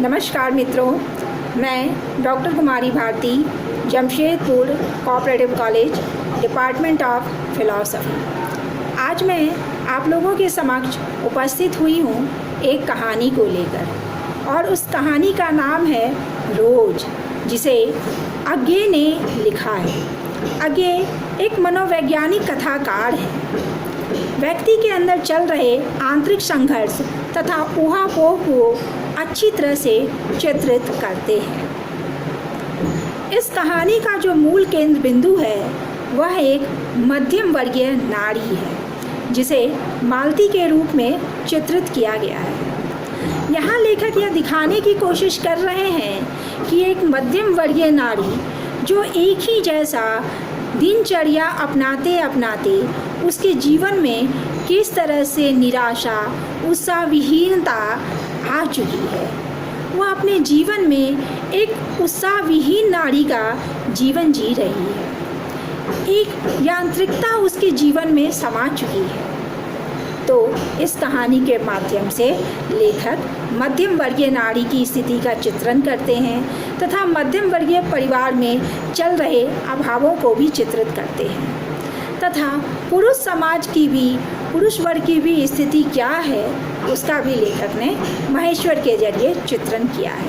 नमस्कार मित्रों, मैं doctor Kumari Bharati, Jamshedpur cooperative college, department of philosophy. आज मैं आप लोगों के समक्ष उपस्थित हुई हूँ एक कहानी को लेकर, और उस कहानी का नाम है रोज, जिसे अज्ञे ने लिखा है। अज्ञे एक मनोवैज्ञानिक कथाकार है। व्यक्ति के अंदर चल रहे आंतरिक संघर्ष तथा ऊहापोह को अच्छी तरह से चित्रित करते हैं। इस कहानी का जो मूल केंद्र बिंदु है वह एक मध्यम वर्गीय नारी है, जिसे मालती के रूप में चित्रित किया गया है। यहाँ लेखक यह दिखाने की कोशिश कर रहे हैं कि एक मध्यम वर्गीय नारी जो एक ही जैसा दिनचर्या अपनाते अपनाते उसके जीवन में किस तरह से निराशा, उत्साहविहीनता आ चुकी है। वह अपने जीवन में एक उत्साहविहीन नारी का जीवन जी रही है। एक यांत्रिकता उसके जीवन में समा चुकी है। तो इस कहानी के माध्यम से लेखक मध्यम वर्गीय नारी की स्थिति का चित्रण करते हैं तथा मध्यम वर्गीय परिवार में चल रहे अभावों को भी चित्रित करते हैं तथा पुरुष समाज की भी, पुरुष वर्ग की भी स्थिति क्या है उसका भी लेखक ने महेश्वर के जरिए चित्रण किया है।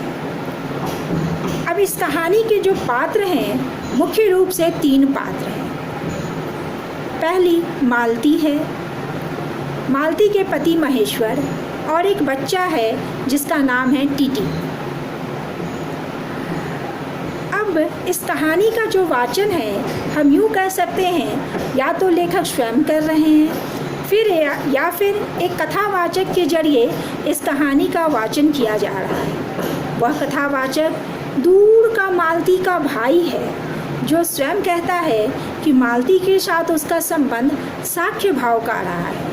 अब इस कहानी के जो पात्र हैं, मुख्य रूप से 3 पात्र हैं। पहली मालती है। मालती के पति महेश्वर और एक बच्चा है जिसका नाम है टीटी। अब इस कहानी का जो वाचन है, हम यूँ कह सकते हैं या तो लेखक स्वयं कर रहे हैं, या फिर एक कथावाचक के जरिए इस कहानी का वाचन किया जा रहा है। वह कथावाचक दूर का मालती का भाई है, जो स्वयं कहता है कि मालती के साथ उसका संबंध साख्य भाव का रहा है,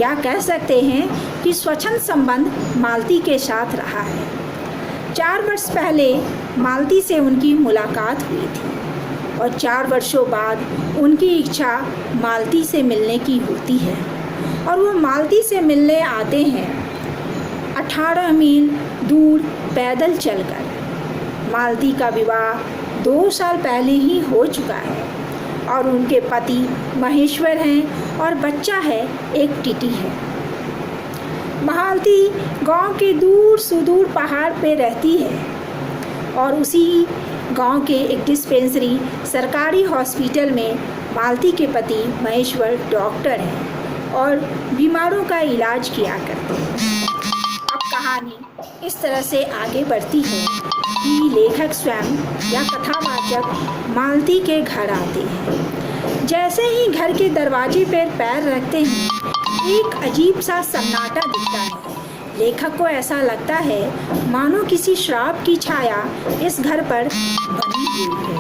या कह सकते हैं कि स्वच्छंद संबंध मालती के साथ रहा है। 4 वर्ष पहले मालती से उनकी मुलाकात हुई थी और 4 वर्षों बाद उनकी इच्छा मालती से मिलने की होती है और वो मालती से मिलने आते हैं 18 मील दूर पैदल चलकर। मालती का विवाह 2 साल पहले ही हो चुका है और उनके पति महेश्वर हैं और बच्चा है, एक टीटी है। मालती गांव के दूर सुदूर पहाड़ पे रहती है और उसी गांव के एक डिस्पेंसरी सरकारी हॉस्पिटल में मालती के पति महेश्वर डॉक्टर हैं और बीमारों का इलाज किया करते हैं। अब कहानी इस तरह से आगे बढ़ती है कि लेखक स्वयं या कथावाचक मालती के घर आते हैं। जैसे ही घर के दरवाजे पर पैर रखते हैं, एक अजीब सा सन्नाटा दिखता है। लेखक को ऐसा लगता है मानो किसी श्राप की छाया इस घर पर बनी हुई है।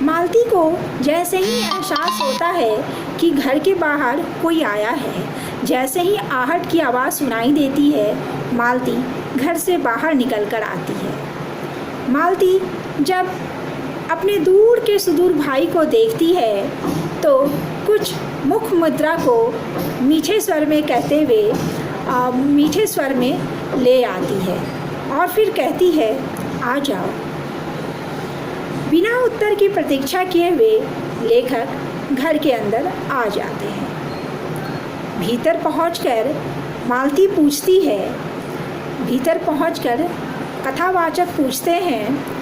मालती को जैसे ही एहसास होता है कि घर के बाहर कोई आया है, जैसे ही आहट की आवाज़ सुनाई देती है, मालती घर से बाहर निकल कर आती है। मालती जब अपने दूर के सुदूर भाई को देखती है तो कुछ मुख मुद्रा को मीठे स्वर में कहते हुए मीठे स्वर में ले आती है और फिर कहती है, आ जाओ। बिना उत्तर की प्रतीक्षा किए हुए लेखक घर के अंदर आ जाते हैं। भीतर पहुंचकर मालती पूछती है, भीतर पहुंचकर कथावाचक पूछते हैं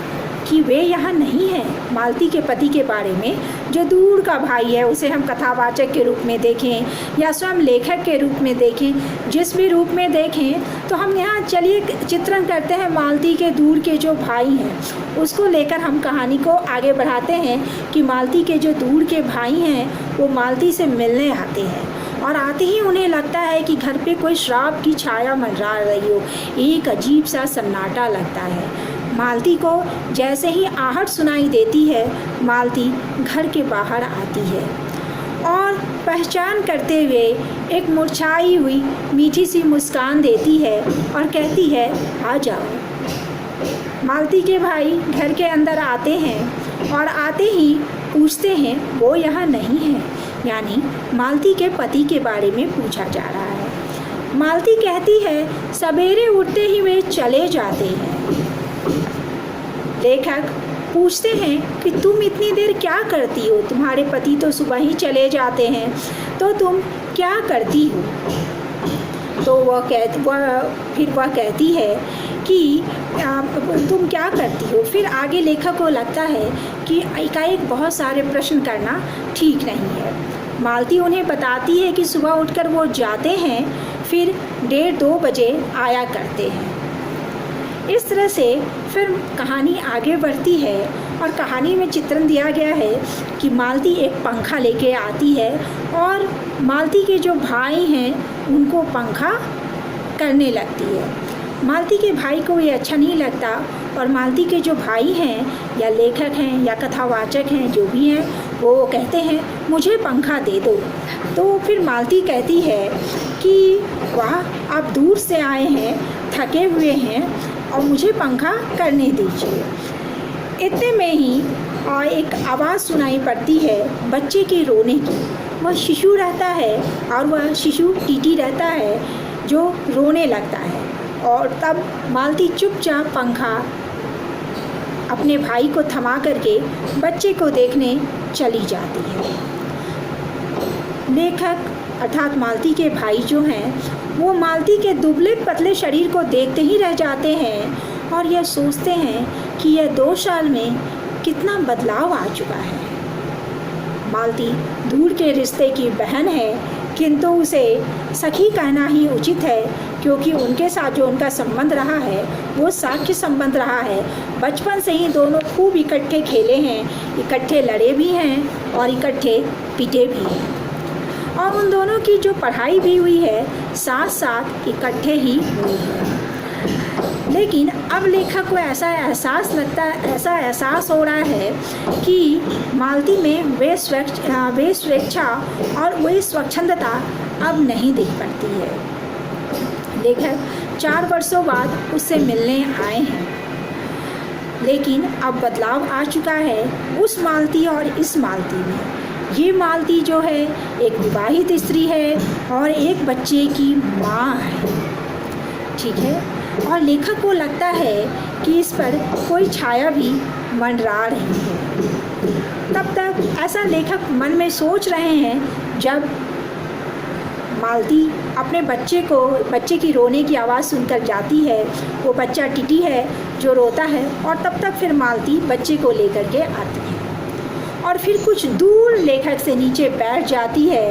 कि वे यहाँ नहीं हैं। मालती के पति के बारे में, जो दूर का भाई है, उसे हम कथावाचक के रूप में देखें या स्वयं लेखक के रूप में देखें, जिस भी रूप में देखें, तो हम यहाँ चलिए चित्रण करते हैं मालती के दूर के जो भाई हैं, उसको लेकर हम कहानी को आगे बढ़ाते हैं कि मालती के जो दूर के भाई हैं वो मालती से मिलने आते हैं और आते ही उन्हें लगता है कि घर पे कोई श्राप की छाया मंडरा रही हो। एक अजीब सा सन्नाटा लगता है। मालती को जैसे ही आहट सुनाई देती है, मालती घर के बाहर आती है और पहचान करते हुए एक मुरझाई हुई मीठी सी मुस्कान देती है और कहती है, आ जाओ। मालती के भाई घर के अंदर आते हैं और आते ही पूछते हैं वो यहाँ नहीं है, यानी मालती के पति के बारे में पूछा जा रहा है। मालती कहती है सवेरे उठते ही वे चले जाते हैं। लेखक पूछते हैं कि तुम इतनी देर क्या करती हो, तुम्हारे पति तो सुबह ही चले जाते हैं, तो तुम क्या करती हो? तो फिर वह कहती है कि तुम क्या करती हो। फिर आगे लेखक को लगता है कि एकाएक बहुत सारे प्रश्न करना ठीक नहीं है। मालती उन्हें बताती है कि सुबह उठकर वो जाते हैं, फिर 1:30-2 बजे आया करते हैं। इस तरह से फिर कहानी आगे बढ़ती है और कहानी में चित्रण दिया गया है कि मालती एक पंखा लेके आती है और मालती के जो भाई हैं उनको पंखा करने लगती है। मालती के भाई को ये अच्छा नहीं लगता और मालती के जो भाई हैं या लेखक हैं या कथावाचक हैं जो भी हैं वो कहते हैं मुझे पंखा दे दो। तो फिर मालती कहती है कि वाह, आप दूर से आए हैं, थके हुए हैं और मुझे पंखा करने दीजिए। इतने में ही एक आवाज़ सुनाई पड़ती है बच्चे के रोने की। वह शिशु रहता है और वह शिशु टीटी रहता है जो रोने लगता है और तब मालती चुपचाप पंखा अपने भाई को थमा करके बच्चे को देखने चली जाती है। लेखक अर्थात मालती के भाई जो हैं वो मालती के दुबले पतले शरीर को देखते ही रह जाते हैं और यह सोचते हैं कि यह 2 साल में कितना बदलाव आ चुका है। मालती दूर के रिश्ते की बहन है, किंतु उसे सखी कहना ही उचित है क्योंकि उनके साथ जो उनका संबंध रहा है वो साख्य संबंध रहा है। बचपन से ही दोनों खूब इकट्ठे खेले हैं, इकट्ठे लड़े भी हैं और इकट्ठे पिटे भी हैं और उन दोनों की जो पढ़ाई भी हुई है साथ साथ इकट्ठे ही हुई है। लेकिन अब लेखक को ऐसा एहसास हो रहा है कि मालती में वे स्वेच्छा और वे स्वच्छंदता अब नहीं दिख पड़ती है। लेखक 4 वर्षों बाद उससे मिलने आए हैं, लेकिन अब बदलाव आ चुका है उस मालती और इस मालती में। ये मालती जो है एक विवाहित स्त्री है और एक बच्चे की माँ है, ठीक है। और लेखक को लगता है कि इस पर कोई छाया भी मंडरा रही है। तब तक ऐसा लेखक मन में सोच रहे हैं जब मालती अपने बच्चे की रोने की आवाज़ सुनकर जाती है। वो बच्चा टिटी है जो रोता है और तब तक फिर मालती बच्चे को लेकर के आती है और फिर कुछ दूर लेखक से नीचे बैठ जाती है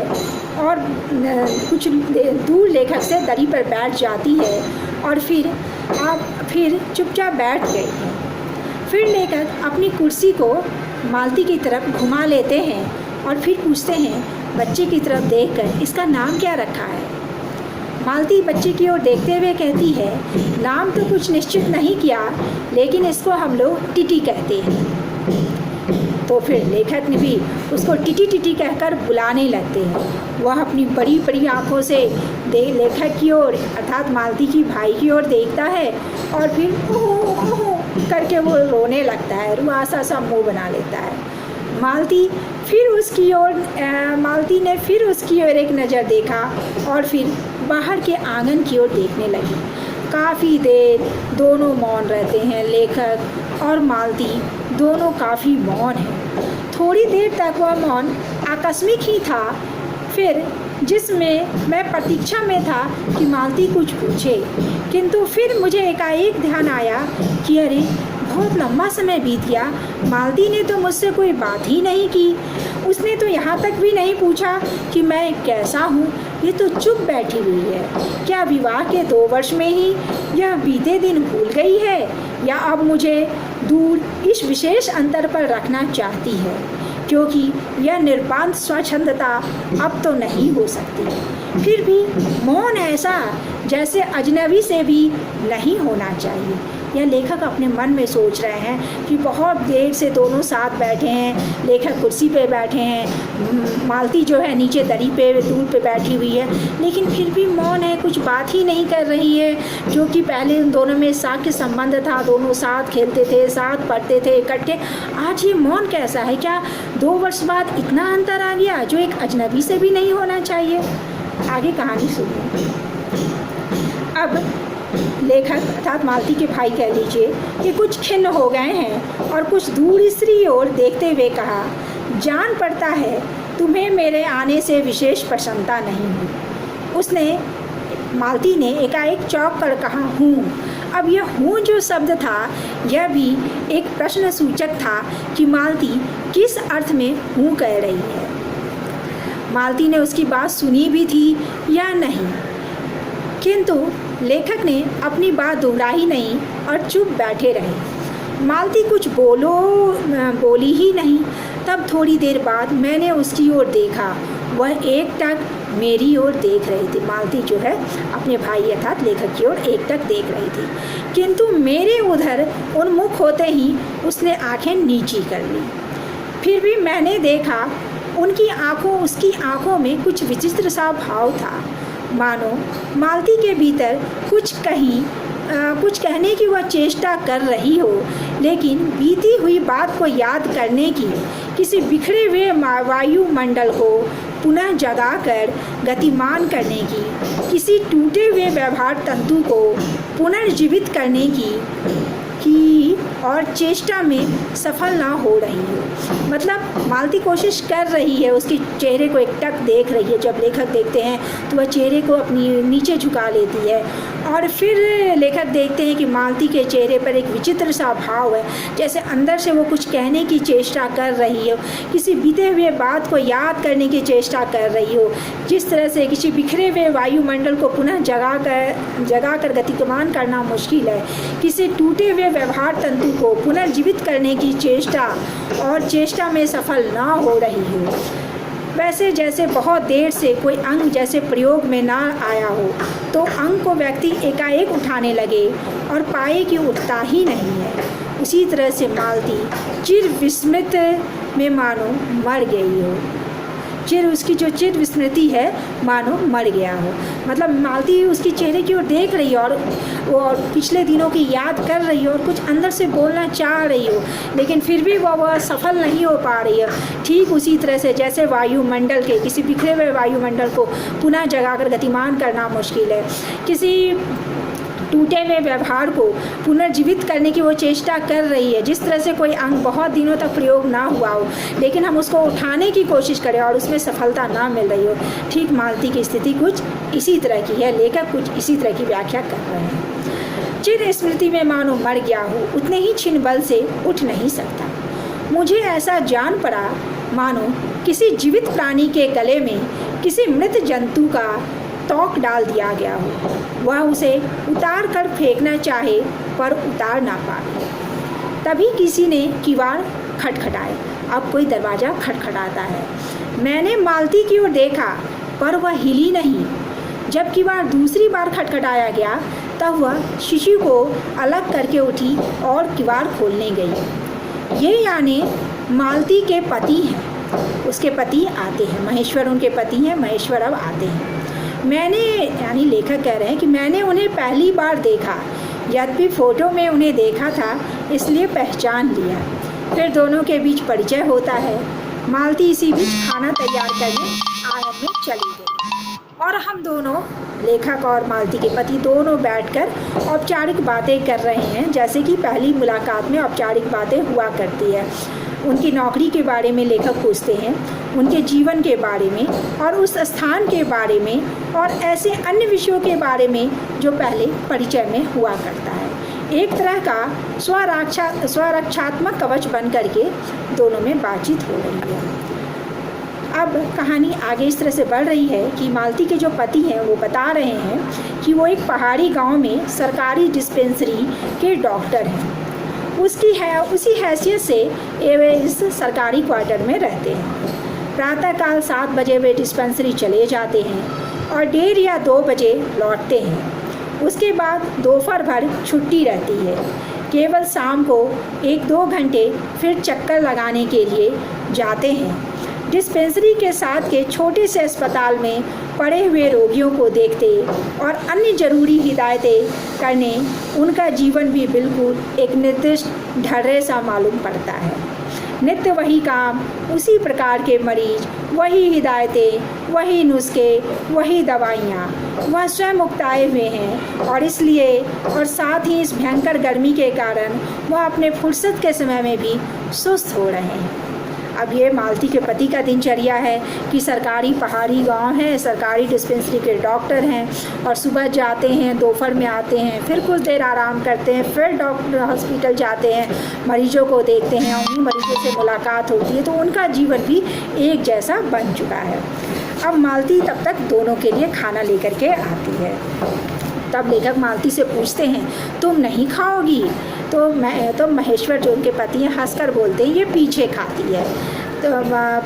और कुछ दूर लेखक से दरी पर बैठ जाती है और फिर चुपचाप बैठ गई है। फिर लेखक अपनी कुर्सी को मालती की तरफ घुमा लेते हैं और फिर पूछते हैं बच्चे की तरफ देखकर इसका नाम क्या रखा है। मालती बच्चे की ओर देखते हुए कहती है नाम तो कुछ निश्चित नहीं किया, लेकिन इसको हम लोग टिटी कहते हैं। तो फिर लेखक ने भी उसको टिटी टिटी कहकर बुलाने लगते हैं। वह अपनी बड़ी बड़ी आँखों से लेखक की ओर अर्थात मालती की भाई की ओर देखता है और फिर ओह करके वो रोने लगता है, रुआसा सा मुँह बना लेता है। मालती ने फिर उसकी ओर एक नज़र देखा और फिर बाहर के आंगन की ओर देखने लगी। काफ़ी देर दोनों मौन रहते हैं, लेखक और मालती दोनों काफ़ी मौन हैं। थोड़ी देर तक वह मौन आकस्मिक ही था, फिर जिसमें मैं प्रतीक्षा में था कि मालती कुछ पूछे, किंतु फिर मुझे एकाएक ध्यान आया कि अरे बहुत लंबा समय बीत गया, मालती ने तो मुझसे कोई बात ही नहीं की। उसने तो यहाँ तक भी नहीं पूछा कि मैं कैसा हूँ, ये तो चुप बैठी हुई है। क्या विवाह के 2 वर्ष में ही यह बीते दिन भूल गई है या अब मुझे दूर इस विशेष अंतर पर रखना चाहती है, क्योंकि यह निर्बाध स्वच्छंदता अब तो नहीं हो सकती। फिर भी मौन ऐसा जैसे अजनबी से भी नहीं होना चाहिए। यह लेखक अपने मन में सोच रहे हैं कि बहुत देर से दोनों साथ बैठे हैं। लेखक कुर्सी पे बैठे हैं, मालती जो है नीचे दरी पे टूल पे बैठी हुई है, लेकिन फिर भी मौन है, कुछ बात ही नहीं कर रही है। जो कि पहले उन दोनों में साख्य संबंध था, दोनों साथ खेलते थे, साथ पढ़ते थे इकट्ठे। आज ये मौन कैसा है? क्या 2 वर्ष बाद इतना अंतर आ गया जो एक अजनबी से भी नहीं होना चाहिए? आगे कहानी सुनिए। अब लेखक अर्थात मालती के भाई कह लीजिए कि कुछ खिन्न हो गए हैं और कुछ दूसरी ओर देखते हुए कहा, जान पड़ता है तुम्हें मेरे आने से विशेष प्रसन्नता नहीं हुई। मालती ने एकाएक चौंक कर कहा, हूँ। अब यह हूँ जो शब्द था यह भी एक प्रश्न सूचक था कि मालती किस अर्थ में हूँ कह रही है। मालती ने उसकी बात सुनी भी थी या नहीं, किंतु लेखक ने अपनी बात दोहराई नहीं और चुप बैठे रहे। मालती कुछ बोली ही नहीं। तब थोड़ी देर बाद मैंने उसकी ओर देखा, वह एकटक मेरी ओर देख रही थी। मालती जो है अपने भाई अर्थात लेखक की ओर एकटक देख रही थी, किंतु मेरे उधर उन्मुख होते ही उसने आंखें नीची कर ली। फिर भी मैंने देखा उसकी आंखों में कुछ विचित्र सा भाव था, मानो मालती के भीतर कुछ कहने की वह चेष्टा कर रही हो, लेकिन बीती हुई बात को याद करने की, किसी बिखरे हुए वायुमंडल को पुनः जगाकर गतिमान करने की, किसी टूटे हुए व्यवहार तंतु को पुनर्जीवित करने की और चेष्टा में सफल ना हो रही हो। मतलब मालती कोशिश कर रही है, उसके चेहरे को एकटक देख रही है। जब लेखक देखते हैं तो वह चेहरे को अपनी नीचे झुका लेती है और फिर लेखक देखते हैं कि मालती के चेहरे पर एक विचित्र सा भाव है, जैसे अंदर से वो कुछ कहने की चेष्टा कर रही हो, किसी बीते हुए बात को याद करने की चेष्टा कर रही हो। जिस तरह से किसी बिखरे हुए वायुमंडल को पुनः जगाकर गतिमान करना मुश्किल है, किसी टूटे हुए व्यवहार तंतु को पुनर्जीवित करने की चेष्टा में सफल ना हो रही हो, वैसे जैसे बहुत देर से कोई अंग जैसे प्रयोग में ना आया हो तो अंग को व्यक्ति एकाएक उठाने लगे और पाए कि उठता ही नहीं है, उसी तरह से मालती चिर विस्मृत में मानो मर गई हो। उसकी जो चिर विस्मृति है मानो मर गया हो। मतलब मालती उसकी चेहरे की ओर देख रही हो और वो पिछले दिनों की याद कर रही हो और कुछ अंदर से बोलना चाह रही हो, लेकिन फिर भी वह सफल नहीं हो पा रही है। ठीक उसी तरह से जैसे वायुमंडल के किसी बिखरे हुए वायुमंडल को पुनः जगाकर गतिमान करना मुश्किल है, किसी टूटे हुए व्यवहार को पुनर्जीवित करने की वो चेष्टा कर रही है। जिस तरह से कोई अंग बहुत दिनों तक प्रयोग ना हुआ हो, लेकिन हम उसको उठाने की कोशिश करें और उसमें सफलता ना मिल रही हो, ठीक मालती की स्थिति कुछ इसी तरह की है। लेखक कुछ इसी तरह की व्याख्या कर रहे हैं। चिर स्मृति में मानो मर गया हो, उतने ही क्षण बल से उठ नहीं सकता। मुझे ऐसा जान पड़ा मानो किसी जीवित प्राणी के गले में किसी मृत जंतु का तोक डाल दिया गया हो, वह उसे उतार कर फेंकना चाहे पर उतार ना पाए। तभी किसी ने किवाड़ खटखटाए। अब कोई दरवाज़ा खटखटाता है। मैंने मालती की ओर देखा पर वह हिली नहीं। जब किवाड़ दूसरी बार खटखटाया गया तब वह शिशु को अलग करके उठी और किवाड़ खोलने गई। ये यानी मालती के पति हैं, उसके पति आते हैं, महेश्वर उनके पति हैं, महेश्वर अब आते हैं। मैंने यानी लेखक कह रहे हैं कि मैंने उन्हें पहली बार देखा, यद्यपि फ़ोटो में उन्हें देखा था इसलिए पहचान लिया। फिर दोनों के बीच परिचय होता है। मालती इसी बीच खाना तैयार करने आंगन में चली गई और हम दोनों, लेखक और मालती के पति, दोनों बैठकर औपचारिक बातें कर रहे हैं, जैसे कि पहली मुलाकात में औपचारिक बातें हुआ करती है। उनकी नौकरी के बारे में लेखक पूछते हैं, उनके जीवन के बारे में और उस स्थान के बारे में और ऐसे अन्य विषयों के बारे में जो पहले परिचय में हुआ करता है। एक तरह का स्वरक्षात्मक कवच बन करके दोनों में बातचीत हो रही है। अब कहानी आगे इस तरह से बढ़ रही है कि मालती के जो पति हैं वो बता रहे हैं कि वो एक पहाड़ी गांव में सरकारी डिस्पेंसरी के डॉक्टर हैं। उसी हैसियत से वे इस सरकारी क्वार्टर में रहते हैं। प्रातःकाल 7 बजे वे डिस्पेंसरी चले जाते हैं और 1:30 या 2 बजे लौटते हैं। उसके बाद दोपहर भर छुट्टी रहती है। केवल शाम को 1-2 घंटे फिर चक्कर लगाने के लिए जाते हैं। डिस्पेंसरी के साथ के छोटे से अस्पताल में पड़े हुए रोगियों को देखते और अन्य जरूरी हिदायतें करने उनका जीवन भी बिल्कुल एक निर्दिष्ट ढर्रे सा मालूम पड़ता है। नित्य वही काम, उसी प्रकार के मरीज, वही हिदायतें, वही नुस्खे, वही दवाइयाँ। वह स्वयं उकताए हुए हैं और इसलिए और साथ ही इस भयंकर गर्मी के कारण वह अपने फुर्सत के समय में भी सुस्त हो रहे हैं। अब ये मालती के पति का दिनचर्या है कि सरकारी पहाड़ी गांव है, सरकारी डिस्पेंसरी के डॉक्टर हैं और सुबह जाते हैं, दोपहर में आते हैं, फिर कुछ देर आराम करते हैं, फिर डॉक्टर हॉस्पिटल जाते हैं, मरीजों को देखते हैं, उन्हीं मरीजों से मुलाकात होती है। तो उनका जीवन भी एक जैसा बन चुका है। अब मालती तब तक दोनों के लिए खाना लेकर के आती है। तब लेखक मालती से पूछते हैं, तुम नहीं खाओगी? तो महेश्वर जो उनके पति हैं हंसकर बोलते हैं, ये पीछे खाती है। तो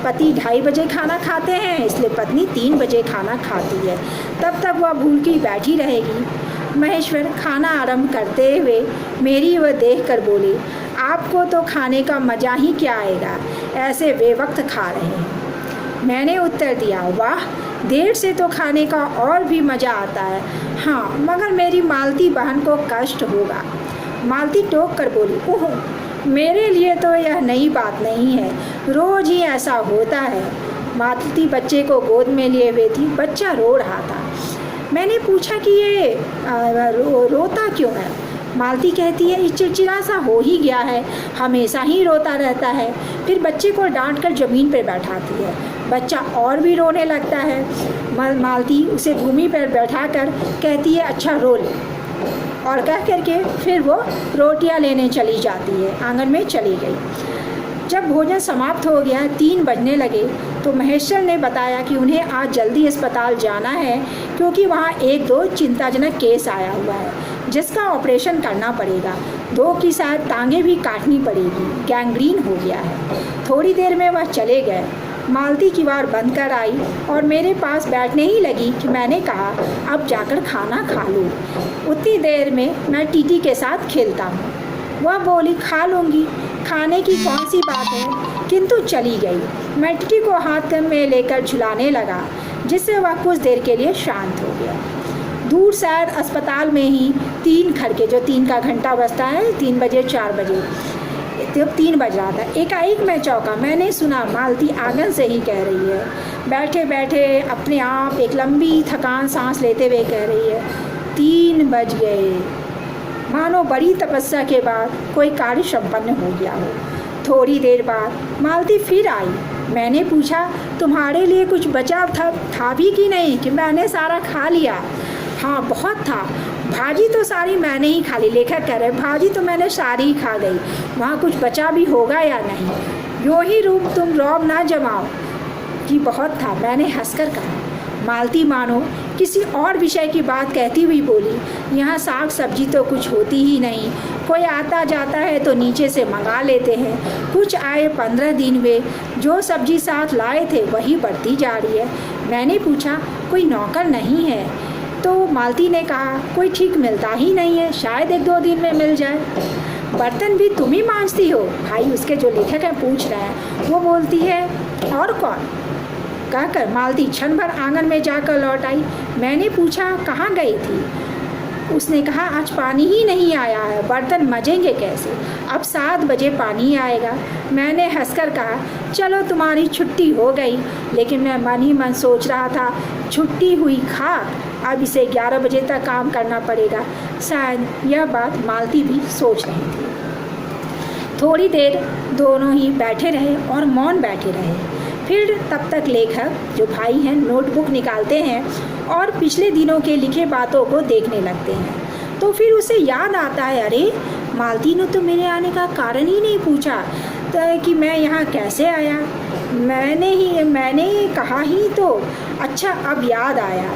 पति 2:30 बजे खाना खाते हैं, इसलिए पत्नी 3 बजे खाना खाती है। तब तक वह भूखी बैठी रहेगी। महेश्वर खाना आरंभ करते हुए मेरी वह देख कर बोले, आपको तो खाने का मज़ा ही क्या आएगा, ऐसे बेवक्त खा रहे हैं। मैंने उत्तर दिया, वाह, देर से तो खाने का और भी मज़ा आता है। हाँ, मगर मेरी मालती बहन को कष्ट होगा। मालती टोक कर बोली, ओह, मेरे लिए तो यह नई बात नहीं है, रोज़ ही ऐसा होता है। मालती बच्चे को गोद में लिए हुए थी, बच्चा रो रहा था। मैंने पूछा कि ये रोता क्यों है? मालती कहती है, चिड़चिड़ा सा हो ही गया है, हमेशा ही रोता रहता है। फिर बच्चे को डांट कर ज़मीन पर बैठाती है, बच्चा और भी रोने लगता है। मालती उसे भूमि पर बैठाकर कहती है, अच्छा रो ले, और कह करके फिर वो रोटियां लेने चली जाती है। आंगन में चली गई। जब भोजन समाप्त हो गया, 3 बजने लगे, तो महेश्वर ने बताया कि उन्हें आज जल्दी अस्पताल जाना है क्योंकि वहाँ 1-2 चिंताजनक केस आया हुआ है जिसका ऑपरेशन करना पड़ेगा। 2 की शायद टांगें भी काटनी पड़ेगी, गैंग्रीन हो गया है। थोड़ी देर में वह चले गए। मालती की बार बंद कर आई और मेरे पास बैठने ही लगी कि मैंने कहा, अब जाकर खाना खा लो, उतनी देर में मैं टीटी के साथ खेलता हूँ। वह बोली, खा लूँगी, खाने की कौन सी बात है, किंतु चली गई। मैं टीटी को हाथ में लेकर झुलाने लगा, जिससे वह कुछ देर के लिए शांत हो गया। दूर शायद अस्पताल में ही 3 खड़के, जो 3 का घंटा बजता है, 3 बजे 4 बजे, जब 3 बज रहा था, एकाएक मैं चौंका। मैंने सुना मालती आंगन से ही कह रही है, बैठे बैठे अपने आप एक लंबी थकान सांस लेते हुए कह रही है, 3 बज गए। मानो बड़ी तपस्या के बाद कोई कार्य संपन्न हो गया हो। थोड़ी देर बाद मालती फिर आई। मैंने पूछा, तुम्हारे लिए कुछ बचा था भी कि नहीं, कि मैंने सारा खा लिया? हाँ, बहुत था, भाजी तो सारी मैंने ही खा ली। लेखक कह रहे, भाजी तो मैंने सारी ही खा गई, वहाँ कुछ बचा भी होगा या नहीं? यूँ ही तुम रौब ना जमाओ कि बहुत था, मैंने हंसकर कहा। मालती मानो किसी और विषय की बात कहती हुई बोली, यहाँ साग सब्जी तो कुछ होती ही नहीं, कोई आता जाता है तो नीचे से मंगा लेते हैं। कुछ आए 15 दिन हुए, जो सब्जी साथ लाए थे वही बढ़ती जा रही है। मैंने पूछा, कोई नौकर नहीं है? तो मालती ने कहा, कोई ठीक मिलता ही नहीं है, शायद 1-2 दिन में मिल जाए। बर्तन भी तुम ही मांजती हो? भाई उसके जो लेखक हैं पूछ रहे हैं। वो बोलती है, और कौन? कहकर मालती क्षण भर आंगन में जाकर लौट आई। मैंने पूछा, कहाँ गई थी? उसने कहा, आज पानी ही नहीं आया है, बर्तन मजेंगे कैसे? अब 7 बजे पानी आएगा। मैंने हंसकर कहा, चलो तुम्हारी छुट्टी हो गई, लेकिन मैं मन ही मन सोच रहा था, छुट्टी हुई खाक, अब इसे 11 बजे तक काम करना पड़ेगा। शायद यह बात मालती भी सोच रही थी। थोड़ी देर दोनों ही बैठे रहे और मौन बैठे रहे। फिर तब तक लेखक, जो भाई हैं, नोटबुक निकालते हैं और पिछले दिनों के लिखे बातों को देखने लगते हैं। तो फिर उसे याद आता है, अरे मालती ने तो मेरे आने का कारण ही नहीं पूछा तो कि मैं यहाँ कैसे आया। मैंने कहा ही तो। अच्छा, अब याद आया,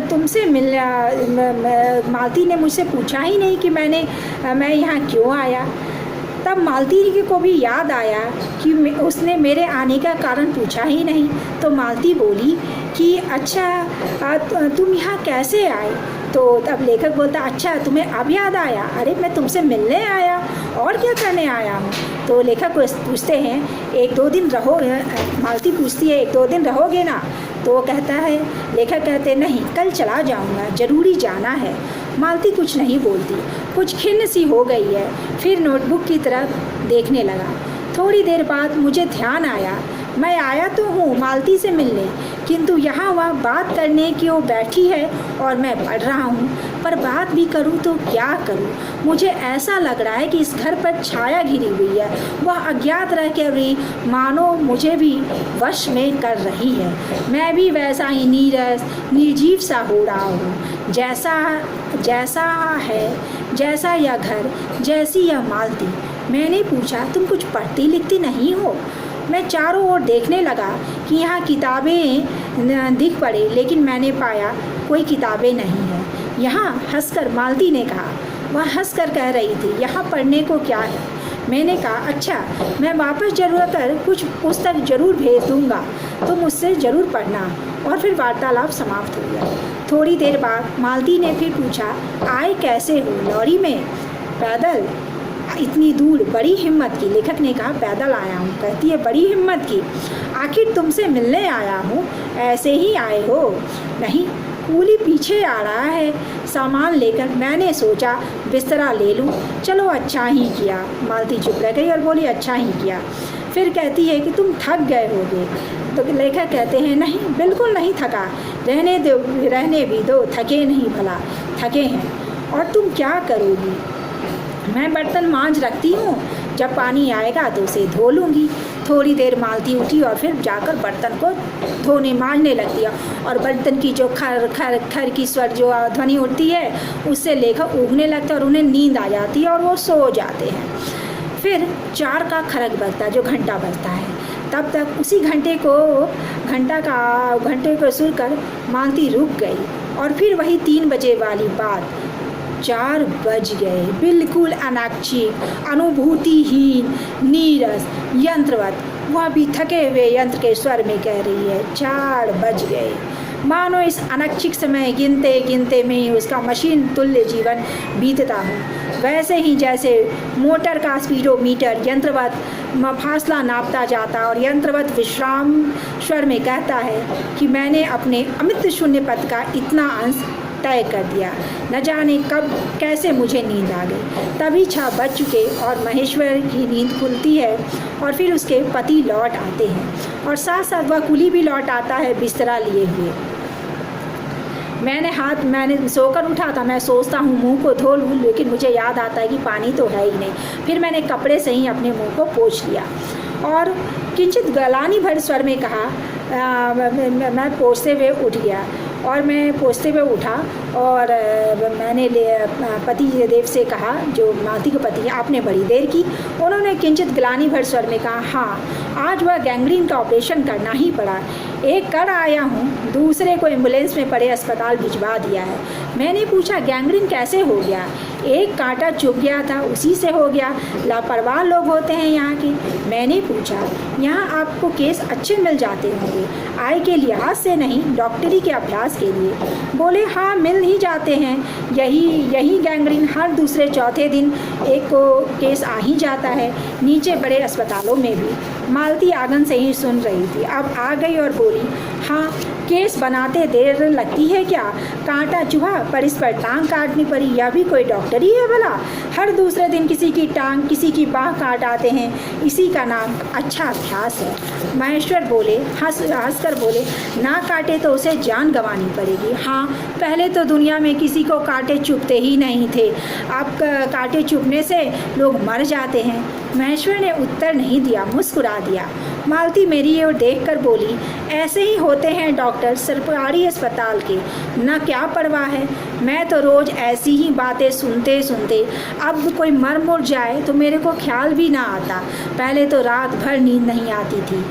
तुमसे मालती ने मुझसे पूछा ही नहीं कि मैं यहाँ क्यों आया। तब मालती को भी याद आया कि उसने मेरे आने का कारण पूछा ही नहीं। तो मालती बोली कि अच्छा तुम यहाँ कैसे आए? तो तब लेखक बोलता, अच्छा तुम्हें अब याद आया? अरे मैं तुमसे मिलने आया, और क्या करने आया हूँ? तो लेखक को पूछते हैं, 1-2 दिन रहोगे? मालती पूछती है, 1-2 दिन रहोगे ना? तो वो कहता है, लेखक कहते, नहीं, कल चला जाऊँगा, ज़रूरी जाना है। मालती कुछ नहीं बोलती, कुछ खिन्न सी हो गई है। फिर नोटबुक की तरफ देखने लगा। थोड़ी देर बाद मुझे ध्यान आया, मैं आया तो हूँ मालती से मिलने, किंतु यहाँ वह बात करने की वो बैठी है और मैं पढ़ रहा हूँ। पर बात भी करूँ तो क्या करूँ? मुझे ऐसा लग रहा है कि इस घर पर छाया घिरी हुई है। वह अज्ञात रह के भी मानो मुझे भी वश में कर रही है। मैं भी वैसा ही नीरस निर्जीव सा हो रहा हूँ, जैसा यह घर, जैसी यह मालती। मैंने पूछा, तुम कुछ पढ़ती लिखती नहीं हो? मैं चारों ओर देखने लगा कि यहाँ किताबें दिख पड़े, लेकिन मैंने पाया कोई किताबें नहीं है। यहाँ हंसकर मालती ने कहा। वह हंसकर कह रही थी, यहाँ पढ़ने को क्या है? मैंने कहा, अच्छा, मैं वापस जरूरत कर कुछ पुस्तक जरूर भेज दूँगा, तुम मुझसे ज़रूर पढ़ना। और फिर वार्तालाप समाप्त हो गया। थोड़ी देर बाद मालती ने फिर पूछा, आए कैसे हो? लॉरी में? पैदल? इतनी दूर? बड़ी हिम्मत की। लेखक ने कहा, पैदल आया हूँ। कहती है, बड़ी हिम्मत की? आखिर तुमसे मिलने आया हूँ, ऐसे ही आए हो? नहीं, कूली पीछे आ रहा है सामान लेकर। मैंने सोचा बिस्तरा ले लूँ। चलो, अच्छा ही किया। मालती चुप रह गई और बोली, अच्छा ही किया। फिर कहती है कि तुम थक गए होगे। तो लेखक कहते हैं, नहीं, बिल्कुल नहीं थका। रहने भी दो, थके नहीं भला, थके हैं। और तुम क्या करोगी? मैं बर्तन मांज रखती हूँ, जब पानी आएगा तो उसे धो लूँगी। थोड़ी देर मालती उठी और फिर जाकर बर्तन को मांजने लगती है। और बर्तन की जो खर खर खर की स्वर जो ध्वनि उठती है, उससे लेखक ऊँघने लगता है और उन्हें नींद आ जाती है और वो सो जाते हैं। फिर 4 का खरक बजता है, जो घंटा बजता है। तब तक उसी घंटे को सुनकर मालती रुक गई। और फिर वही 3 बजे वाली बात, 4 बज गए। बिल्कुल अनाक्षिक, अनुभूतिहीन, नीरस, यंत्रवत। वह भी थके हुए यंत्र के स्वर में कह रही है, 4 बज गए। मानो इस अनक्षिक समय गिनते गिनते में ही उसका मशीन तुल्य जीवन बीतता हो। वैसे ही जैसे मोटर का स्पीडोमीटर यंत्रवत फासला नापता जाता और यंत्रवत विश्राम स्वर में कहता है कि मैंने अपने अमित शून्य पथ का इतना अंश तय कर दिया। न जाने कब कैसे मुझे नींद आ गई। तभी 6 बज चुके और महेश्वर की नींद खुलती है और फिर उसके पति लौट आते हैं और साथ साथ वह कुली भी लौट आता है बिस्तरा लिए हुए। मैंने सोकर उठा था। मैं सोचता हूँ मुंह को धो लूँ, लेकिन मुझे याद आता है कि पानी तो है ही नहीं। फिर मैंने कपड़े से ही अपने मुंह को पोंछ लिया और किंचित गलानी भर स्वर में कहा, मैं पोंछते हुए उठ गया। और मैं पोंछते हुए उठा और मैंने पति देव से कहा, जो मालती के पति हैं, आपने बड़ी देर की। उन्होंने किंचित ग्लानि भर स्वर में कहा, हाँ, आज वह गैंग्रीन का ऑपरेशन करना ही पड़ा। एक कर आया हूँ, दूसरे को एम्बुलेंस में पड़े अस्पताल भिजवा दिया है। मैंने पूछा, गैंग्रीन कैसे हो गया? एक कांटा चुभ गया था, उसी से हो गया। लापरवाह लोग होते हैं यहाँ के। मैंने पूछा, यहाँ आपको केस अच्छे मिल जाते होंगे, आय के लिहाज से नहीं, डॉक्टरी के अभ्यास के लिए? बोले, हाँ, मिल ही जाते हैं। यही गैंग्रीन हर दूसरे चौथे दिन एक को केस आ ही जाता है, नीचे बड़े अस्पतालों में भी। मालती आंगन से ही सुन रही थी, अब आ गई और बोली, हाँ, केस बनाते देर लगती है क्या? कांटा चुभा पर इस पर टांग काटनी पड़ी, यह भी कोई डॉक्टरी है भला? हर दूसरे दिन किसी की टांग, किसी की बाह काट आते हैं, इसी का नाम अच्छा अभ्यास है। महेश्वर बोले, हंस कर बोले, ना काटे तो उसे जान गंवानी पड़ेगी। हाँ, पहले तो दुनिया में किसी को कांटे चुभते ही नहीं थे, अब कांटे चुभने से लोग मर जाते हैं। महेश्वर ने उत्तर नहीं दिया, मुस्कुरा दिया। मालती मेरी ओर देखकर बोली, ऐसे ही होते हैं डॉक्टर सरकारी अस्पताल के, न क्या परवाह है। मैं तो रोज़ ऐसी ही बातें सुनते सुनते अब कोई मर मुर जाए तो मेरे को ख्याल भी ना आता। पहले तो रात भर नींद नहीं आती थी,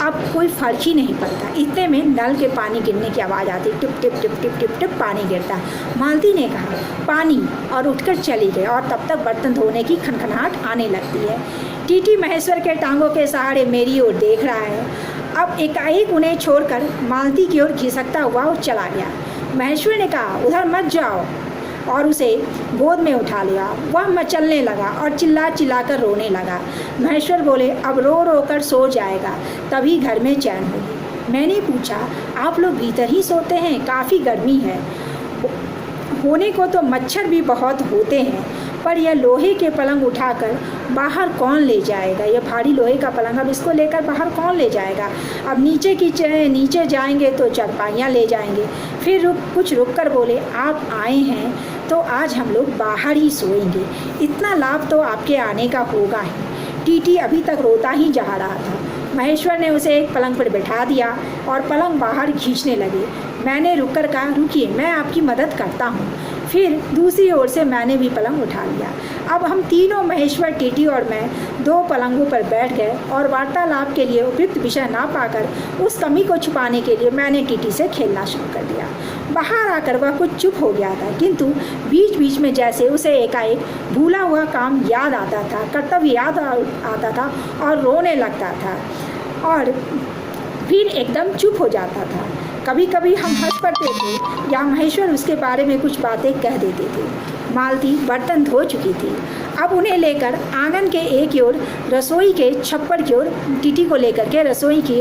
अब कोई फर्क ही नहीं पड़ता। इतने में नल के पानी गिरने की आवाज़ आती, tip tip tip tip tip tip पानी गिरता। मालती ने कहा, पानी, और उठकर चली गई। और तब तक बर्तन धोने की खनखनाहट आने लगती है। टीटी महेश्वर के टांगों के सहारे मेरी ओर देख रहा है। अब एकाएक उन्हें छोड़कर मालती की ओर खिसकता हुआ वो चला गया। महेश्वर ने कहा, उधर मत जाओ, और उसे गोद में उठा लिया। वह मचलने लगा और चिल्ला चिल्लाकर रोने लगा। महेश्वर बोले, अब रो रो कर सो जाएगा, तभी घर में चैन होगी। मैंने पूछा, आप लोग भीतर ही सोते हैं? काफ़ी गर्मी है। होने को तो मच्छर भी बहुत होते हैं, पर यह लोहे के पलंग उठाकर बाहर कौन ले जाएगा? यह भारी लोहे का पलंग, अब इसको लेकर बाहर कौन ले जाएगा? अब नीचे जाएंगे तो चारपाइयाँ ले जाएंगे। फिर कुछ रुक कर बोले, आप आए हैं तो आज हम लोग बाहर ही सोएंगे, इतना लाभ तो आपके आने का होगा ही। टीटी अभी तक रोता ही जा रहा था। महेश्वर ने उसे एक पलंग पर बैठा दिया और पलंग बाहर खींचने लगे। मैंने रुककर कहा, रुकिए, मैं आपकी मदद करता हूँ। फिर दूसरी ओर से मैंने भी पलंग उठा लिया। अब हम तीनों, महेश्वर, टीटी और मैं, 2 पलंगों पर बैठ गए और वार्तालाप के लिए उपयुक्त विषय ना पाकर उस कमी को छुपाने के लिए मैंने टीटी से खेलना शुरू कर दिया। बाहर आकर वह कुछ चुप हो गया था, किंतु बीच बीच में जैसे उसे एकाएक भूला हुआ काम याद आता था, कर्तव्य याद आता था और रोने लगता था और फिर एकदम चुप हो जाता था। कभी कभी हम हंस पड़ते थे या महेश्वर उसके बारे में कुछ बातें कह देते थे। मालती बर्तन धो चुकी थी। अब उन्हें लेकर आंगन के एक ओर रसोई के छप्पर की ओर, टीटी को लेकर के रसोई के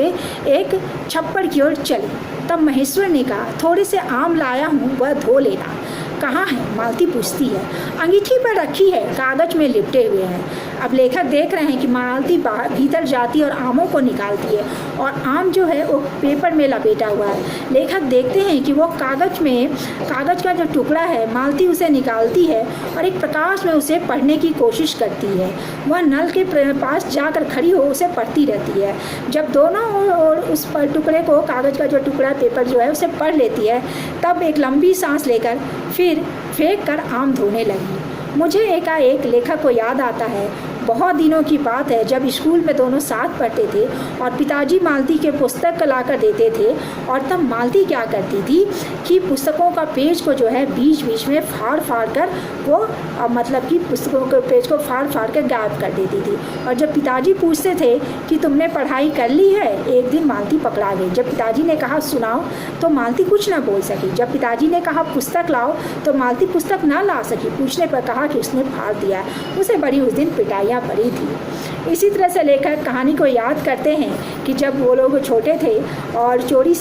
एक छप्पर की ओर चली। तब महेश्वर ने कहा, थोड़े से आम लाया हूँ, वह धो लेना। कहाँ है? मालती पूछती है। अंगीठी पर रखी है, कागज में लिपटे हुए हैं। अब लेखक देख रहे हैं कि मालती भीतर जाती है और आमों को निकालती है और आम जो है वो पेपर में लपेटा हुआ है। लेखक देखते हैं कि वो कागज का जो टुकड़ा है, मालती उसे निकालती है और एक प्रकाश में उसे पढ़ने की कोशिश करती है। वह नल के पास जाकर खड़ी हो उसे पढ़ती रहती है। जब दोनों ओर उस टुकड़े को, कागज का जो टुकड़ा पेपर जो है उसे पढ़ लेती है, तब एक लंबी सांस लेकर फिर फेंक कर आम धोने लगी। मुझे एकाएक लेखक को याद आता है, बहुत दिनों की बात है जब स्कूल में दोनों साथ पढ़ते थे और पिताजी मालती के पुस्तक ला कर देते थे और तब मालती क्या करती थी कि पुस्तकों का पेज को जो है बीच बीच में फाड़ फाड़ कर वो मतलब कि पुस्तकों के पेज को फाड़ फाड़ कर गायब कर देती थी। और जब पिताजी पूछते थे कि तुमने पढ़ाई कर ली है, एक दिन मालती पकड़ा गई। जब पिताजी ने कहा सुनाओ तो मालती कुछ ना बोल सकी। जब पिताजी ने कहा पुस्तक लाओ तो मालती पुस्तक ना ला सकी। पूछने पर कहा कि उसने फाड़ दिया। उसे बड़ी उस दिन पिटाई पड़ी थी। इसी तरह से लेखक कहानी को याद करते हैं कि जब वो लोग छोटे थे और चोरी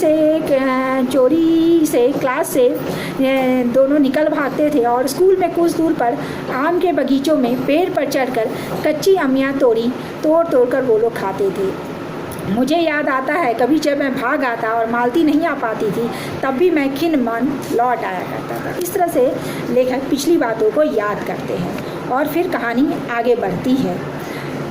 से क्लास से दोनों निकल भागते थे और स्कूल में कुछ दूर पर आम के बगीचों में पेड़ पर चढ़कर कच्ची अमियाँ तोड़ कर वो लोग खाते थे। मुझे याद आता है कभी जब मैं भाग आता और मालती नहीं आ पाती थी, तब भी मैं खिन्न मन लौट आया करता था। इस तरह से लेखक पिछली बातों को याद करते हैं और फिर कहानी आगे बढ़ती है।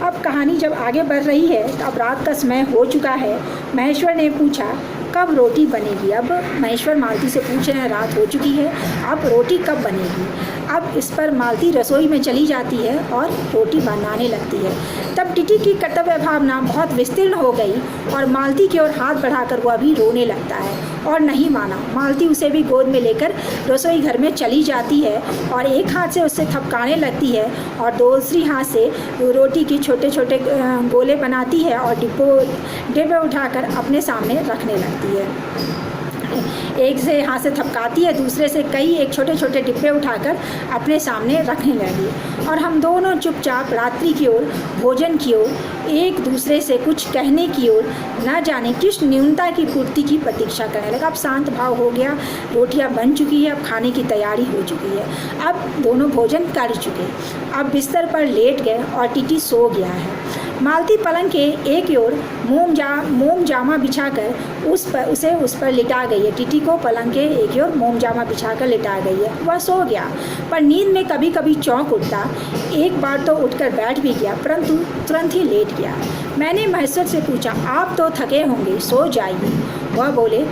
अब कहानी जब आगे बढ़ रही है तो अब रात का समय हो चुका है। महेश्वर ने पूछा, कब रोटी बनेगी? अब महेश्वर मालती से पूछ रहे हैं, रात हो चुकी है, अब रोटी कब बनेगी? अब इस पर मालती रसोई में चली जाती है और रोटी बनाने लगती है। तब टीटी की कर्तव्य भावना बहुत विस्तीर्ण हो गई और मालती की ओर हाथ बढ़ाकर वह भी रोने लगता है और नहीं माना। मालती उसे भी गोद में लेकर रसोई घर में चली जाती है और एक हाथ से उससे थपकाने लगती है और दूसरी हाथ से रोटी की छोटे छोटे गोले बनाती है और डिब्बे उठाकर अपने सामने रखने लगती है। एक से हाथ से थपकाती है, दूसरे से एक छोटे छोटे डिब्बे उठाकर अपने सामने रखने लगी और हम दोनों चुपचाप रात्रि की ओर, भोजन की ओर, एक दूसरे से कुछ कहने की ओर, न जाने किस न्यूनता की पूर्ति की प्रतीक्षा करने लगा। अब शांत भाव हो गया, रोटियां बन चुकी है, अब खाने की तैयारी हो चुकी है, अब दोनों भोजन कर चुके, अब बिस्तर पर लेट गए और टीटी सो गया है। मालती पलंग के एक ओर मोम जामा बिछाकर उस पर लिटा गई है। टीटी को पलंग के एक ओर मोम जामा बिछाकर लिटा गई है। वह सो गया, पर नींद में कभी कभी चौंक उठता। एक बार तो उठकर बैठ भी गया, परंतु तुरंत ही लेट गया। मैंने महेश्वर से पूछा, आप तो थके होंगे, सो जाइए। वह बोले,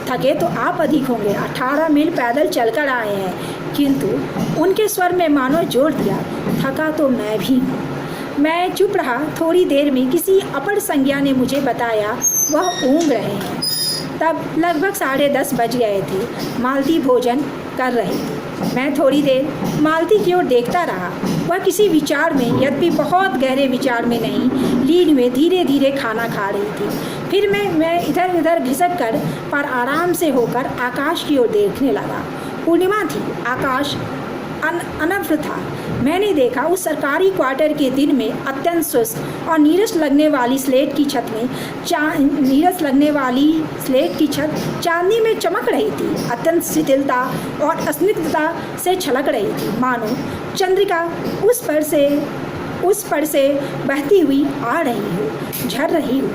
थके तो आप अधिक होंगे, 18 मील पैदल चलकर आए हैं। किंतु उनके स्वर में मानो जोर दिया, थका तो मैं भी हूँ। मैं चुप रहा। थोड़ी देर में किसी अपर संज्ञा ने मुझे बताया वह ऊँघ रहे हैं। तब लगभग 10:30 बज गए थे। मालती भोजन कर रही थी। मैं थोड़ी देर मालती की ओर देखता रहा। वह किसी विचार में, यद्यपि बहुत गहरे विचार में नहीं, लीन में धीरे धीरे खाना खा रही थी। फिर मैं इधर उधर घिसक कर पर आराम से होकर आकाश की ओर देखने लगा। पूर्णिमा थी। आकाश अनर्थ था। मैंने देखा उस सरकारी क्वार्टर के दिन में अत्यंत सुस्त और नीरस लगने वाली स्लेट की छत चांदनी में चमक रही थी, अत्यंत शिथिलता और स्निग्धता से छलक रही थी, मानो चंद्रिका उस पर से बहती हुई आ रही हो, झर रही हो।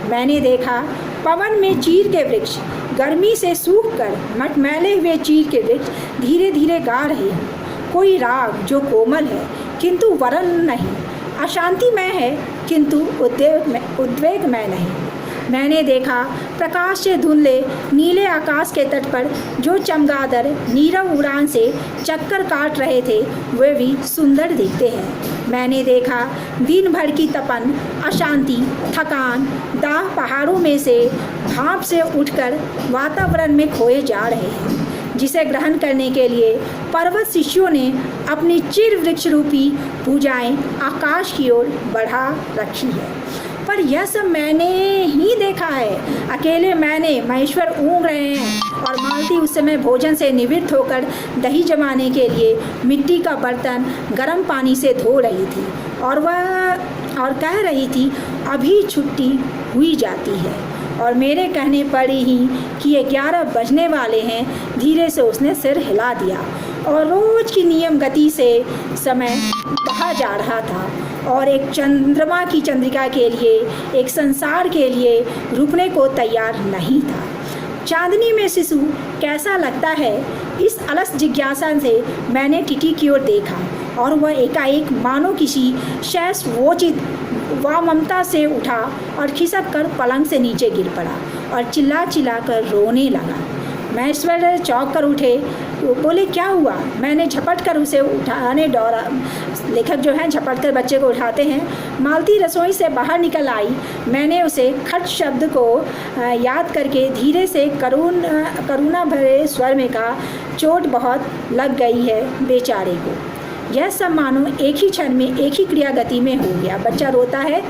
मैंने देखा पवन में चीड़ के वृक्ष गर्मी से सूख कर मटमैले हुए चीड़ के वृक्ष धीरे धीरे गा रहे हैं कोई राग जो कोमल है किंतु वरण नहीं, अशांतिमय है किंतु उद्वेगमय नहीं। मैंने देखा प्रकाश से धुंधले नीले आकाश के तट पर जो चमगादड़ नीरव उड़ान से चक्कर काट रहे थे वे भी सुंदर दिखते हैं। मैंने देखा दिन भर की तपन, अशांति, थकान, दाह पहाड़ों में से भाप से उठकर वातावरण में खोए जा रहे हैं, जिसे ग्रहण करने के लिए पर्वत शिष्यों ने अपनी चिर वृक्ष रूपी भुजाएं आकाश की ओर बढ़ा रखी है। पर यह सब मैंने ही देखा है। अकेले महेश्वर ऊँग रहे हैं और मालती उस समय भोजन से निवृत्त होकर दही जमाने के लिए मिट्टी का बर्तन गर्म पानी से धो रही थी और कह रही थी अभी छुट्टी हुई जाती है। और मेरे कहने पर ही कि 11 बजने वाले हैं, धीरे से उसने सिर हिला दिया और रोज की नियम गति से समय बहा जा रहा था और एक चंद्रमा की चंद्रिका के लिए, एक संसार के लिए रुकने को तैयार नहीं था। चांदनी में शिशु कैसा लगता है, इस अलस जिज्ञासा से मैंने टिटी की ओर देखा और वह एकाएक मानो किसी शैशवोचित व ममता से उठा और खिसक कर पलंग से नीचे गिर पड़ा और चिल्ला चिल्ला कर रोने लगा। महेश्वर चौंक कर उठे, बोले क्या हुआ? मैंने झपट कर उसे उठाने दौड़ा। लेखक जो हैं झपट कर बच्चे को उठाते हैं। मालती रसोई से बाहर निकल आई। मैंने उसे खट शब्द को याद करके धीरे से करुणा भरे स्वर में कहा, चोट बहुत लग गई है बेचारे को। यह सब मानो एक ही क्षण में एक ही क्रिया गति में हो गया। बच्चा रोता है,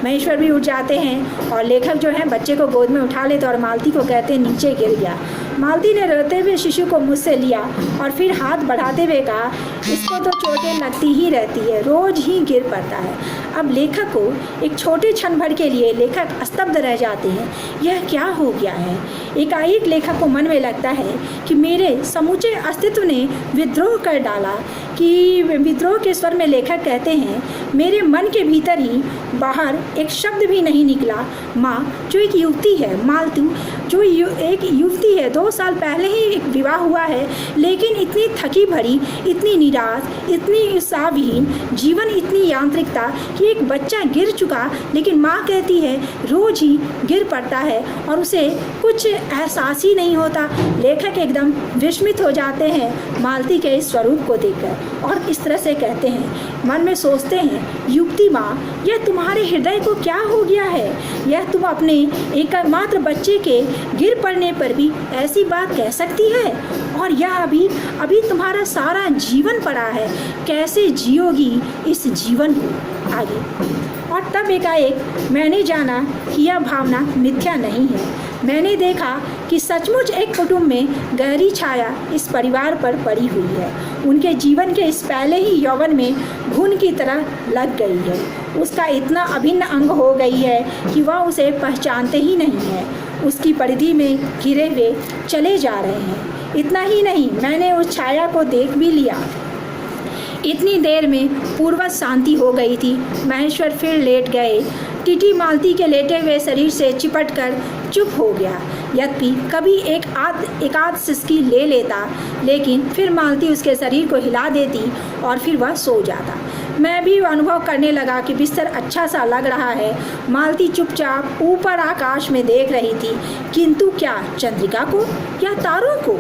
महेश्वर भी उठ जाते हैं और लेखक जो है बच्चे को गोद में उठा लेते और मालती को कहते नीचे गिर गया। मालती ने रोते हुए शिशु को मुझसे लिया और फिर हाथ बढ़ाते हुए कहा, इसको तो चोटें लगती ही रहती है, रोज ही गिर पड़ता है। अब लेखक को एक छोटे क्षण भर के लिए लेखक स्तब्ध रह जाते हैं। यह क्या हो गया है? एकाएक लेखक को मन में लगता है कि मेरे समूचे अस्तित्व ने विद्रोह कर डाला। कि विद्रोह के स्वर में लेखक कहते हैं, मेरे मन के भीतर ही बाहर एक शब्द भी नहीं निकला। माँ जो एक युवती है, मालतू जो एक युवती है, 2 साल पहले ही एक विवाह हुआ है, लेकिन इतनी थकी भरी, इतनी निराश, इतनी उत्साहहीन जीवन, इतनी यांत्रिकता कि एक बच्चा गिर चुका, लेकिन माँ कहती है रोज ही गिर पड़ता है और उसे कुछ एहसास ही नहीं होता। लेखक एकदम विस्मित हो जाते हैं मालती के इस स्वरूप को देखकर और इस तरह से कहते हैं, मन में सोचते हैं, युवती माँ यह तुम्हारे हृदय को क्या हो गया है? यह तुम अपने एकमात्र बच्चे के गिर पड़ने पर भी ऐसी बात कह सकती है? और यह अभी तुम्हारा सारा जीवन पड़ा है, कैसे जियोगी इस जीवन को आगे? और तब एकाएक मैंने जाना कि यह भावना मिथ्या नहीं है। मैंने देखा कि सचमुच एक कुटुंब में गहरी छाया इस परिवार पर पड़ी हुई है। उनके जीवन के इस पहले ही यौवन में घुन की तरह लग गई है। उसका इतना अभिन्न अंग हो गई है कि वह उसे पहचानते ही नहीं है। उसकी परिधि में घिरे हुए चले जा रहे हैं। इतना ही नहीं, मैंने उस छाया को देख भी लिया। इतनी देर में पूर्वज शांति हो गई थी। महेश्वर फिर लेट गए। टीटी मालती के लेटे हुए शरीर से चिपटकर चुप हो गया। यद्यपि कभी एक आध सिसकी ले लेता, लेकिन फिर मालती उसके शरीर को हिला देती और फिर वह सो जाता। मैं भी अनुभव करने लगा कि बिस्तर अच्छा सा लग रहा है। मालती चुपचाप ऊपर आकाश में देख रही थी, किंतु क्या चंद्रिका को या तारों को?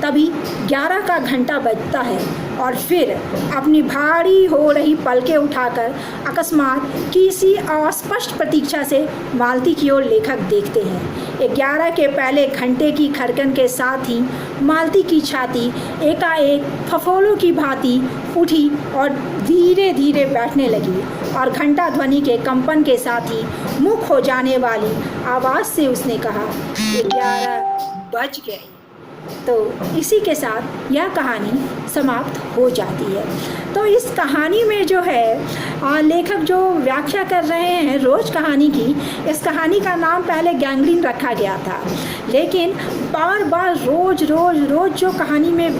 तभी 11 का घंटा बजता है और फिर अपनी भारी हो रही पलकें उठाकर अकस्मात किसी अस्पष्ट प्रतीक्षा से मालती की ओर लेखक देखते हैं। 11 के पहले घंटे की खड़कन के साथ ही मालती की छाती एकाएक फफोलों की भांति उठी और धीरे धीरे बैठने लगी और घंटा ध्वनि के कंपन के साथ ही मुख हो जाने वाली आवाज़ से उसने कहा, 11 बज गए। तो इसी के साथ यह कहानी समाप्त हो जाती है। तो इस कहानी में जो है लेखक जो व्याख्या कर रहे हैं रोज़ कहानी की, इस कहानी का नाम पहले गैंग्रीन रखा गया था, लेकिन बार बार रोज़ जो कहानी में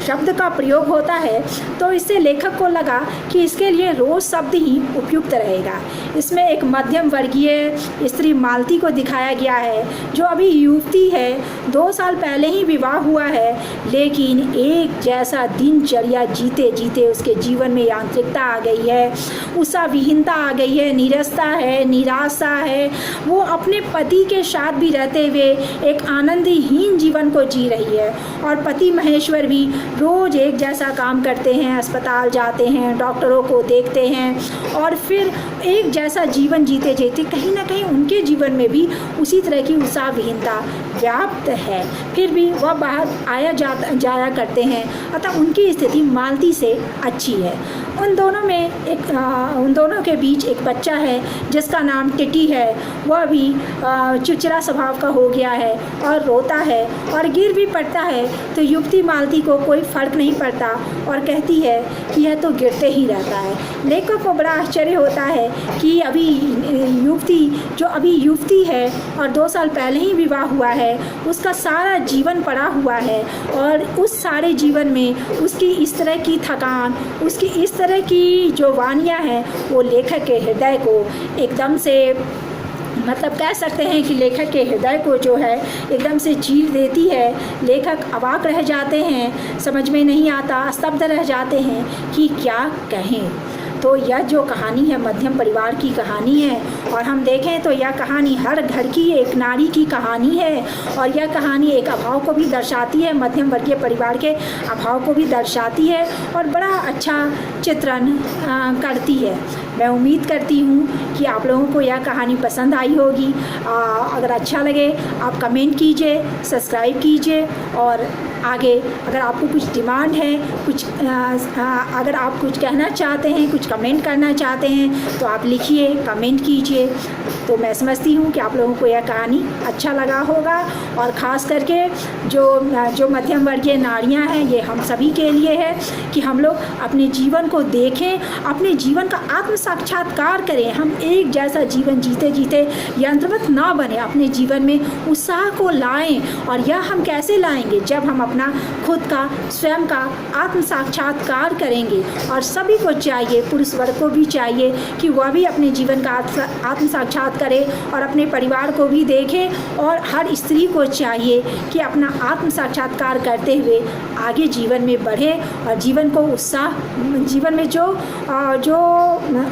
शब्द का प्रयोग होता है तो इससे लेखक को लगा कि इसके लिए रोज़ शब्द ही उपयुक्त रहेगा। इसमें एक मध्यम वर्गीय स्त्री मालती को दिखाया गया है जो अभी युवती है, 2 साल पहले ही विवाह हुआ है, लेकिन एक जैसा दिनचर्या जीते जीते उसके जीवन में यांत्रिकता आ गई है, उत्साहविहीनता आ गई है, नीरसता है, निराशा है। वो अपने पति के साथ भी रहते हुए एक आनंदहीन जीवन को जी रही है और पति महेश्वर भी रोज़ एक जैसा काम करते हैं, अस्पताल जाते हैं, डॉक्टरों को देखते हैं और फिर एक जैसा जीवन जीते जीते कहीं ना कहीं उनके जीवन में भी उसी तरह की उत्साहविहीनता व्याप्त है। फिर भी वह बाहर जाया करते हैं, अतः उनकी स्थिति मालती से अच्छी है। उन दोनों के बीच एक बच्चा है जिसका नाम टिटी है। वह भी चिड़चिड़ा स्वभाव का हो गया है और रोता है और गिर भी पड़ता है तो युवती मालती को कोई फ़र्क नहीं पड़ता और कहती है कि यह तो गिरते ही रहता है। लेखक को बड़ा आश्चर्य होता है कि अभी युवती है और 2 साल पहले ही विवाह हुआ है, उसका सारा जीवन पड़ा हुआ है और उस सारे जीवन में उसकी इस तरह की थकान, उसकी इस तरह की जो वानियाँ हैं वो लेखक के हृदय को एकदम से मतलब कह सकते हैं कि लेखक के हृदय को जो है एकदम से चीर देती है। लेखक अवाक रह जाते हैं, समझ में नहीं आता, स्तब्ध रह जाते हैं कि क्या कहें। तो यह जो कहानी है मध्यम परिवार की कहानी है और हम देखें तो यह कहानी हर घर की एक नारी की कहानी है और यह कहानी एक अभाव को भी दर्शाती है, मध्यम वर्गीय परिवार के अभाव को भी दर्शाती है और बड़ा अच्छा चित्रण करती है। मैं उम्मीद करती हूँ कि आप लोगों को यह कहानी पसंद आई होगी। अगर अच्छा लगे आप कमेंट कीजिए, सब्सक्राइब कीजिए और आगे अगर आपको कुछ डिमांड है, अगर आप कुछ कहना चाहते हैं, कुछ कमेंट करना चाहते हैं तो आप लिखिए, कमेंट कीजिए। तो मैं समझती हूँ कि आप लोगों को यह कहानी अच्छा लगा होगा और ख़ास करके जो मध्यम वर्गीय नारियाँ हैं ये हम सभी के लिए है कि हम लोग अपने जीवन को देखें, अपने जीवन का आत्म साक्षात्कार करें। हम एक जैसा जीवन जीते जीते यंत्रवत ना बने, अपने जीवन में उत्साह को लाएं। और यह हम कैसे लाएंगे? जब हम अपना खुद का स्वयं का आत्म साक्षात्कार करेंगे। और सभी को चाहिए, पुरुष वर्ग को भी चाहिए कि वह भी अपने जीवन का आत्म साक्षात्कार करे और अपने परिवार को भी देखे और हर स्त्री को चाहिए कि अपना आत्म साक्षात्कार करते हुए आगे जीवन में बढ़े और जीवन में जो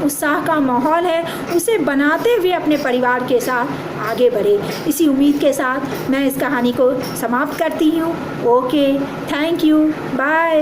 उत्साह का माहौल है उसे बनाते हुए अपने परिवार के साथ आगे बढ़े। इसी उम्मीद के साथ मैं इस कहानी को समाप्त करती हूँ। Okay, thank you, bye.